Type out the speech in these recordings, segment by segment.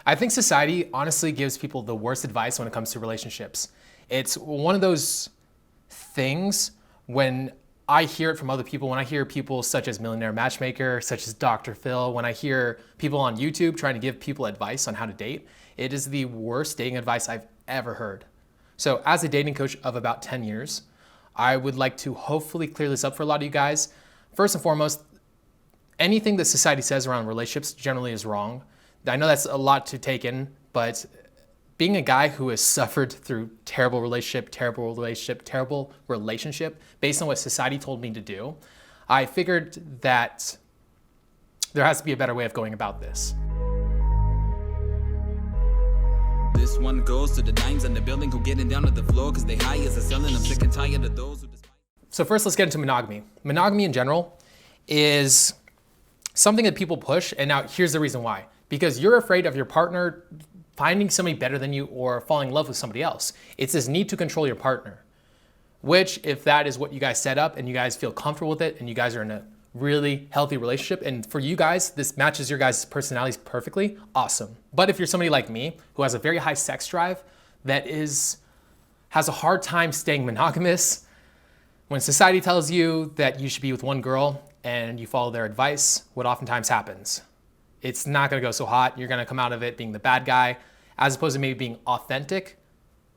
I think society honestly gives people the worst advice when it comes to relationships. It's one of those things when I hear it from other people, when I hear people such as Millionaire Matchmaker, such as Dr. Phil, when I hear people on YouTube trying to give people advice on how to date, it is the worst dating advice I've ever heard. So as a dating coach of about 10 years, I would like to hopefully clear this up for a lot of you guys. First and foremost, anything that society says around relationships generally is wrong. I know that's a lot to take in, but being a guy who has suffered through terrible relationship based on what society told me to do, I figured that there has to be a better way of going about this. This one goes to the dimes in the building who getting down to the floor because they high as a selling. I'm sick and tired of those who despise. So first, let's get into monogamy. Monogamy in general is something that people push, and now here's the reason why. Because you're afraid of your partner finding somebody better than you or falling in love with somebody else. It's this need to control your partner, which if that is what you guys set up and you guys feel comfortable with it and you guys are in a really healthy relationship, and for you guys, this matches your guys' personalities perfectly, awesome. But if you're somebody like me who has a very high sex drive that has a hard time staying monogamous, when society tells you that you should be with one girl and you follow their advice, what oftentimes happens? It's not gonna go so hot. You're gonna come out of it being the bad guy, as opposed to maybe being authentic,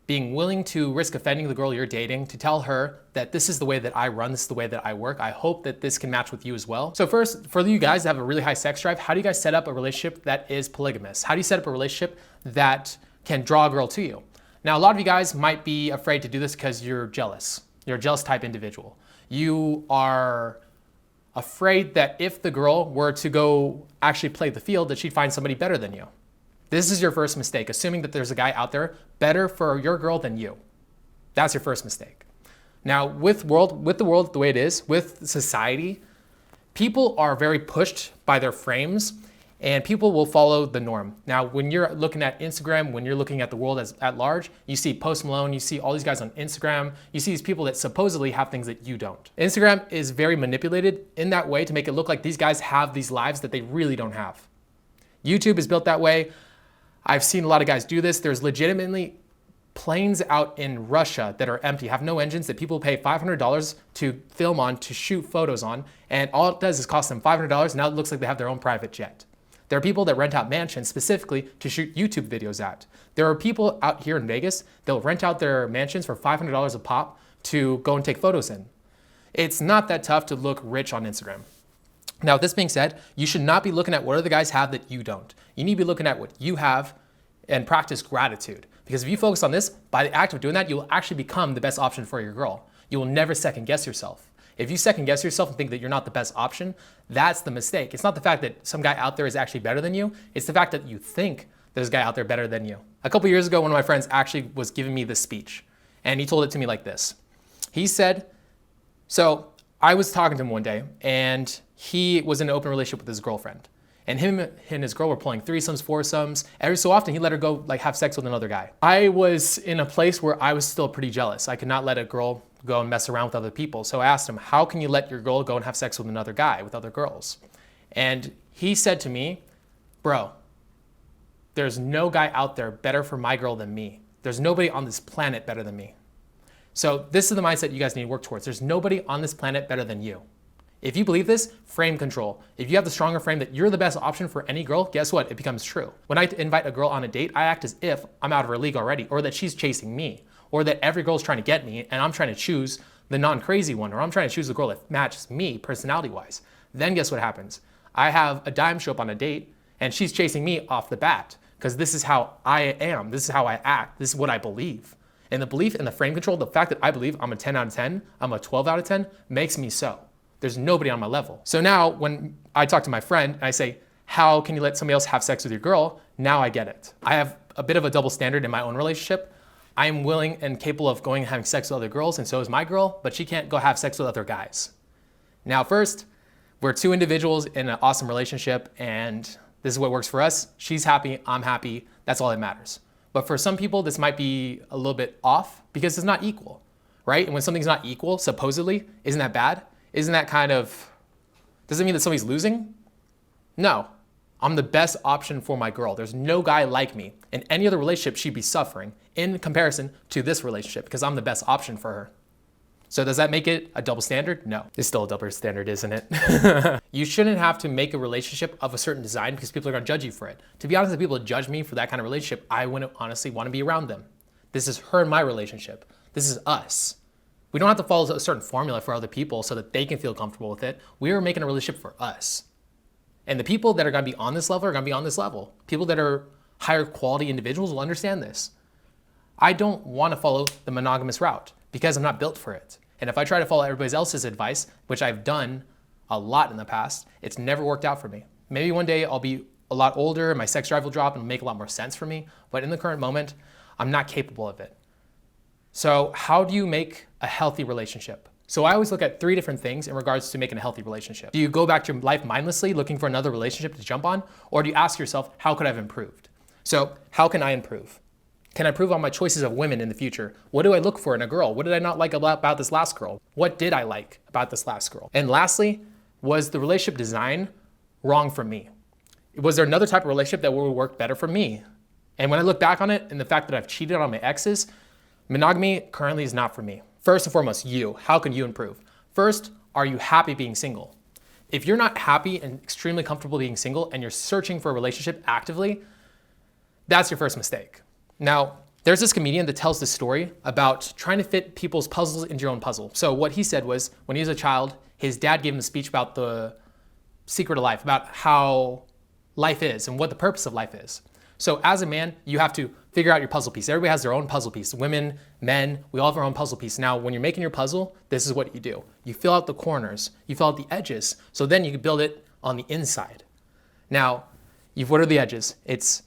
being willing to risk offending the girl you're dating, to tell her that this is the way that I run, this is the way that I work. I hope that this can match with you as well. So first, for you guys that have a really high sex drive, how do you guys set up a relationship that is polygamous? How do you set up a relationship that can draw a girl to you? Now, a lot of you guys might be afraid to do this because you're jealous. You're a jealous type individual. You are afraid that if the girl were to go actually play the field, that she'd find somebody better than you. This is your first mistake, assuming that there's a guy out there better for your girl than you. That's your first mistake. Now, with the world the way it is, with society, people are very pushed by their frames and people will follow the norm. Now, when you're looking at Instagram, when you're looking at the world at large, you see Post Malone, you see all these guys on Instagram, you see these people that supposedly have things that you don't. Instagram is very manipulated in that way to make it look like these guys have these lives that they really don't have. YouTube is built that way. I've seen a lot of guys do this. There's legitimately planes out in Russia that are empty, have no engines, that people pay $500 to film on, to shoot photos on, and all it does is cost them $500, now it looks like they have their own private jet. There are people that rent out mansions specifically to shoot YouTube videos at. There are people out here in Vegas, they'll rent out their mansions for $500 a pop to go and take photos in. It's not that tough to look rich on Instagram. Now, with this being said, you should not be looking at what other guys have that you don't. You need to be looking at what you have and practice gratitude. Because if you focus on this, by the act of doing that, you will actually become the best option for your girl. You will never second guess yourself. If you second guess yourself and think that you're not the best option, that's the mistake. It's not the fact that some guy out there is actually better than you. It's the fact that you think there's a guy out there better than you. A couple years ago, one of my friends actually was giving me this speech, and he told it to me like this. He said, so I was talking to him one day, and he was in an open relationship with his girlfriend. And him and his girl were pulling threesomes, foursomes. Every so often, he let her go have sex with another guy. I was in a place where I was still pretty jealous. I could not let a girl go and mess around with other people. So I asked him, how can you let your girl go and have sex with another guy, with other girls? And he said to me, bro, there's no guy out there better for my girl than me. There's nobody on this planet better than me. So this is the mindset you guys need to work towards. There's nobody on this planet better than you. If you believe this, frame control. If you have the stronger frame that you're the best option for any girl, guess what? It becomes true. When I invite a girl on a date, I act as if I'm out of her league already, or that she's chasing me, or that every girl's trying to get me and I'm trying to choose the non-crazy one, or I'm trying to choose the girl that matches me personality-wise. Then guess what happens? I have a dime show up on a date and she's chasing me off the bat because this is how I am. This is how I act. This is what I believe. And the belief and the frame control, the fact that I believe I'm a 10 out of 10, I'm a 12 out of 10, makes me so. There's nobody on my level. So now when I talk to my friend and I say, how can you let somebody else have sex with your girl? Now I get it. I have a bit of a double standard in my own relationship. I am willing and capable of going and having sex with other girls, and so is my girl, but she can't go have sex with other guys. Now first, we're two individuals in an awesome relationship, and this is what works for us. She's happy, I'm happy, that's all that matters. But for some people, this might be a little bit off because it's not equal, right? And when something's not equal, supposedly, isn't that bad? Isn't that kind of, does it mean that somebody's losing? No. I'm the best option for my girl. There's no guy like me. In any other relationship, she'd be suffering in comparison to this relationship because I'm the best option for her. So does that make it a double standard? No. It's still a double standard, isn't it? You shouldn't have to make a relationship of a certain design because people are gonna judge you for it. To be honest, if people judge me for that kind of relationship, I wouldn't honestly wanna be around them. This is her and my relationship. This is us. We don't have to follow a certain formula for other people so that they can feel comfortable with it. We are making a relationship for us. And the people that are gonna be on this level are gonna be on this level. People that are higher quality individuals will understand this. I don't wanna follow the monogamous route because I'm not built for it. And if I try to follow everybody else's advice, which I've done a lot in the past, it's never worked out for me. Maybe one day I'll be a lot older and my sex drive will drop and make a lot more sense for me. But in the current moment, I'm not capable of it. So how do you make a healthy relationship? So I always look at 3 different things in regards to making a healthy relationship. Do you go back to your life mindlessly looking for another relationship to jump on? Or do you ask yourself, how could I have improved? So how can I improve? Can I improve on my choices of women in the future? What do I look for in a girl? What did I not like about this last girl? What did I like about this last girl? And lastly, was the relationship design wrong for me? Was there another type of relationship that would work better for me? And when I look back on it and the fact that I've cheated on my exes, monogamy currently is not for me. First and foremost, you. How can you improve? First, are you happy being single? If you're not happy and extremely comfortable being single and you're searching for a relationship actively, that's your first mistake. Now, there's this comedian that tells this story about trying to fit people's puzzles into your own puzzle. So what he said was, when he was a child, his dad gave him a speech about the secret of life, about how life is and what the purpose of life is. So as a man, you have to figure out your puzzle piece. Everybody has their own puzzle piece. Women, men, we all have our own puzzle piece. Now, when you're making your puzzle, this is what you do. You fill out the corners, you fill out the edges, so then you can build it on the inside. Now, what are the edges? It's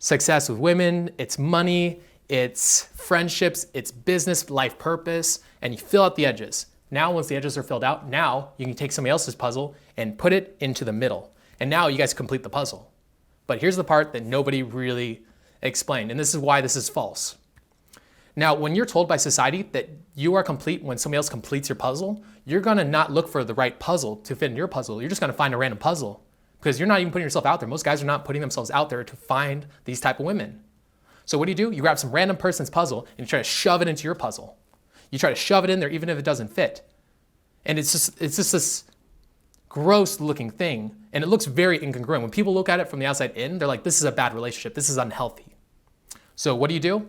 success with women, it's money, it's friendships, it's business, life purpose, and you fill out the edges. Now, once the edges are filled out, now you can take somebody else's puzzle and put it into the middle. And now you guys complete the puzzle. But here's the part that nobody really explained, and this is why this is false. Now, when you're told by society that you are complete when somebody else completes your puzzle, you're gonna not look for the right puzzle to fit in your puzzle. You're just gonna find a random puzzle because you're not even putting yourself out there. Most guys are not putting themselves out there to find these type of women. So what do? You grab some random person's puzzle and you try to shove it into your puzzle. You try to shove it in there even if it doesn't fit. And it's just this gross looking thing, and it looks very incongruent. When people look at it from the outside in, they're like, this is a bad relationship, this is unhealthy. So what do?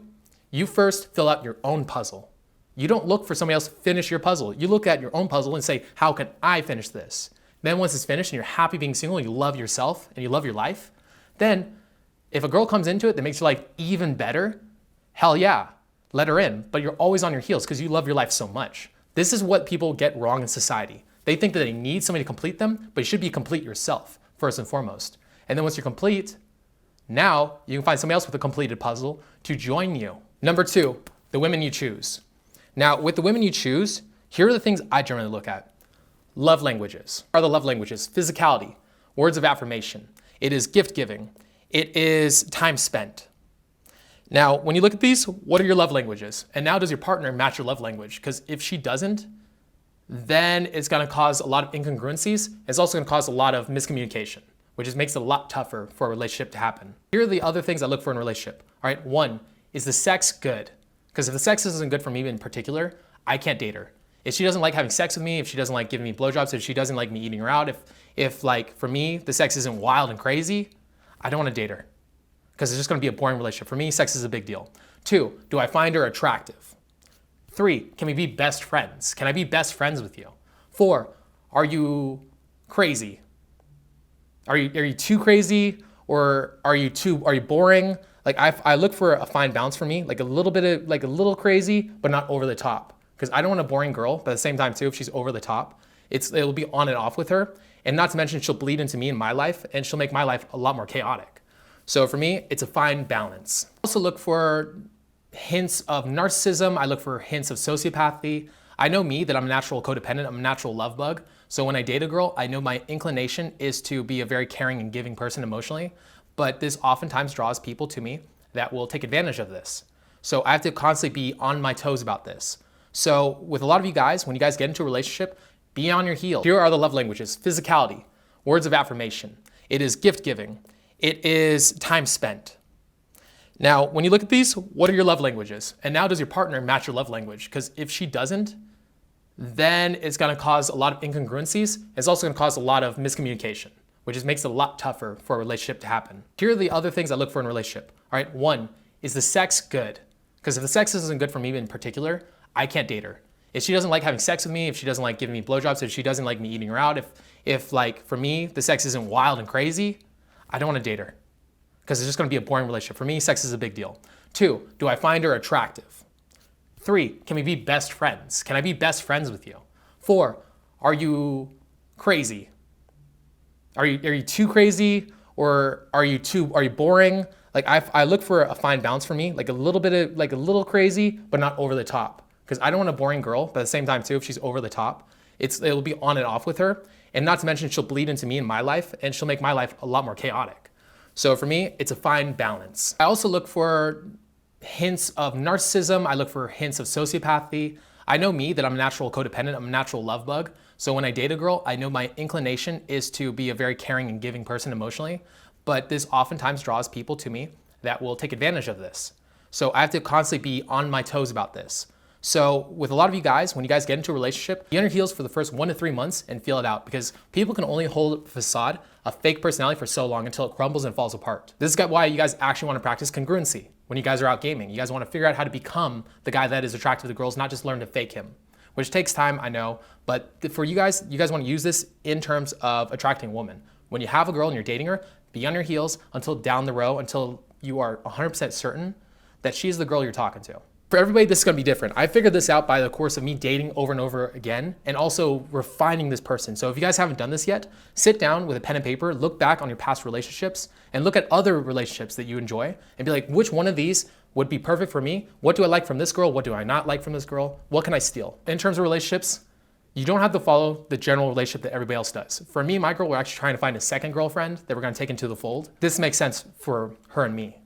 You first fill out your own puzzle. You don't look for somebody else to finish your puzzle. You look at your own puzzle and say, how can I finish this? Then once it's finished and you're happy being single, and you love yourself and you love your life, then if a girl comes into it that makes your life even better, hell yeah, let her in. But you're always on your heels because you love your life so much. This is what people get wrong in society. They think that they need somebody to complete them, but you should be complete yourself, first and foremost. And then once you're complete, now you can find somebody else with a completed puzzle to join you. Number 2, the women you choose. Now, with the women you choose, here are the things I generally look at. Love languages. What are the love languages? Physicality, words of affirmation. It is gift giving. It is time spent. Now, when you look at these, what are your love languages? And now does your partner match your love language? Because if she doesn't, then it's gonna cause a lot of incongruencies. It's also gonna cause a lot of miscommunication, which just makes it a lot tougher for a relationship to happen. Here are the other things I look for in a relationship. All right, 1, is the sex good? Because if the sex isn't good for me in particular, I can't date her. If she doesn't like having sex with me, if she doesn't like giving me blowjobs, if she doesn't like me eating her out, if like for me, the sex isn't wild and crazy, I don't wanna date her. Because it's just gonna be a boring relationship. For me, sex is a big deal. 2, do I find her attractive? 3, can we be best friends? Can I be best friends with you? 4, are you crazy? Are you too crazy, or are you boring? Like I look for a fine balance for me, like a little crazy, but not over the top. Because I don't want a boring girl, but at the same time too, if she's over the top, it'll be on and off with her. And not to mention she'll bleed into me in my life, and she'll make my life a lot more chaotic. So for me, it's a fine balance. I also look for hints of narcissism. I look for hints of sociopathy. I know me, that I'm a natural codependent. I'm a natural love bug. So when I date a girl, I know my inclination is to be a very caring and giving person emotionally, but this oftentimes draws people to me that will take advantage of this. So I have to constantly be on my toes about this. So with a lot of you guys, when you guys get into a relationship, be on your heels. Here are the love languages: physicality, words of affirmation. It is gift giving. It is time spent. Now, when you look at these, what are your love languages? And now does your partner match your love language? Because if she doesn't, then it's gonna cause a lot of incongruencies. It's also gonna cause a lot of miscommunication, which makes it a lot tougher for a relationship to happen. Here are the other things I look for in a relationship. All right, one, is the sex good? Because if the sex isn't good for me in particular, I can't date her. If she doesn't like having sex with me, if she doesn't like giving me blowjobs, if she doesn't like me eating her out, if like for me, the sex isn't wild and crazy, I don't wanna date her. Because it's just gonna be a boring relationship. For me, sex is a big deal. 2, do I find her attractive? 3, can we be best friends? Can I be best friends with you? 4, are you crazy? Are you too crazy, or are you boring? Like I look for a fine balance for me, like a little crazy, but not over the top. Because I don't want a boring girl, but at the same time too, if she's over the top, it'll be on and off with her. And not to mention she'll bleed into me in my life, and she'll make my life a lot more chaotic. So for me, it's a fine balance. I also look for hints of narcissism. I look for hints of sociopathy. I know me, that I'm a natural codependent. I'm a natural love bug. So when I date a girl, I know my inclination is to be a very caring and giving person emotionally. But this oftentimes draws people to me that will take advantage of this. So I have to constantly be on my toes about this. So with a lot of you guys, when you guys get into a relationship, be on your heels for the first 1 to 3 months and feel it out, because people can only hold a facade, a fake personality for so long until it crumbles and falls apart. This is why you guys actually want to practice congruency when you guys are out gaming. You guys want to figure out how to become the guy that is attractive to girls, not just learn to fake him, which takes time, I know. But for you guys want to use this in terms of attracting a woman. When you have a girl and you're dating her, be on your heels until down the road, until you are 100% certain that she's the girl you're talking to. For everybody, this is gonna be different. I figured this out by the course of me dating over and over again, and also refining this person. So if you guys haven't done this yet, sit down with a pen and paper, look back on your past relationships, and look at other relationships that you enjoy, and be like, which one of these would be perfect for me? What do I like from this girl? What do I not like from this girl? What can I steal? In terms of relationships, you don't have to follow the general relationship that everybody else does. For me, my girl, we're actually trying to find a second girlfriend that we're gonna take into the fold. This makes sense for her and me.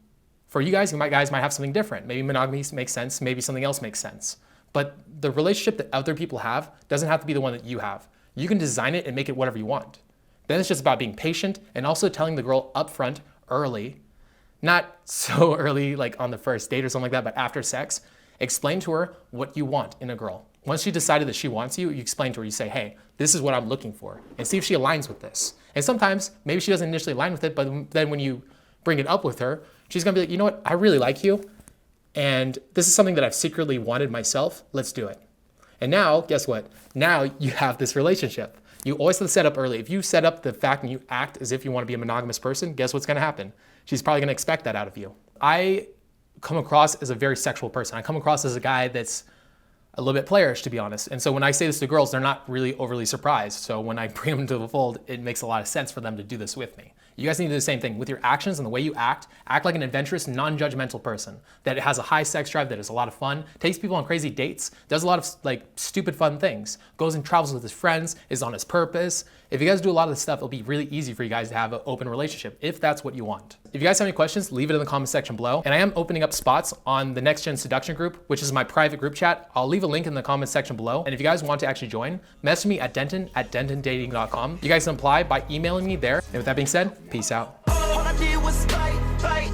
For you guys, might have something different. Maybe monogamy makes sense, maybe something else makes sense. But the relationship that other people have doesn't have to be the one that you have. You can design it and make it whatever you want. Then it's just about being patient and also telling the girl upfront early, not so early like on the first date or something like that, but after sex, explain to her what you want in a girl. Once she decided that she wants you, you explain to her, you say, hey, this is what I'm looking for, and see if she aligns with this. And sometimes, maybe she doesn't initially align with it, but then when you bring it up with her, she's gonna be like, you know what, I really like you, and this is something that I've secretly wanted myself, let's do it. And now, guess what? Now you have this relationship. You always have to set up early. If you set up the fact and you act as if you want to be a monogamous person, guess what's gonna happen? She's probably gonna expect that out of you. I come across as a very sexual person. I come across as a guy that's a little bit playerish, to be honest. And so when I say this to girls, they're not really overly surprised. So when I bring them into the fold, it makes a lot of sense for them to do this with me. You guys need to do the same thing with your actions and the way you act. Act like an adventurous, non-judgmental person that has a high sex drive, that is a lot of fun, takes people on crazy dates, does a lot of like stupid fun things, goes and travels with his friends, is on his purpose. If you guys do a lot of this stuff, it'll be really easy for you guys to have an open relationship if that's what you want. If you guys have any questions, leave it in the comment section below. And I am opening up spots on the Next Gen Seduction group, which is my private group chat. I'll leave a link in the comment section below. And if you guys want to actually join, message me at dentondating.com. You guys can apply by emailing me there. And with that being said, peace out. All I did was fight.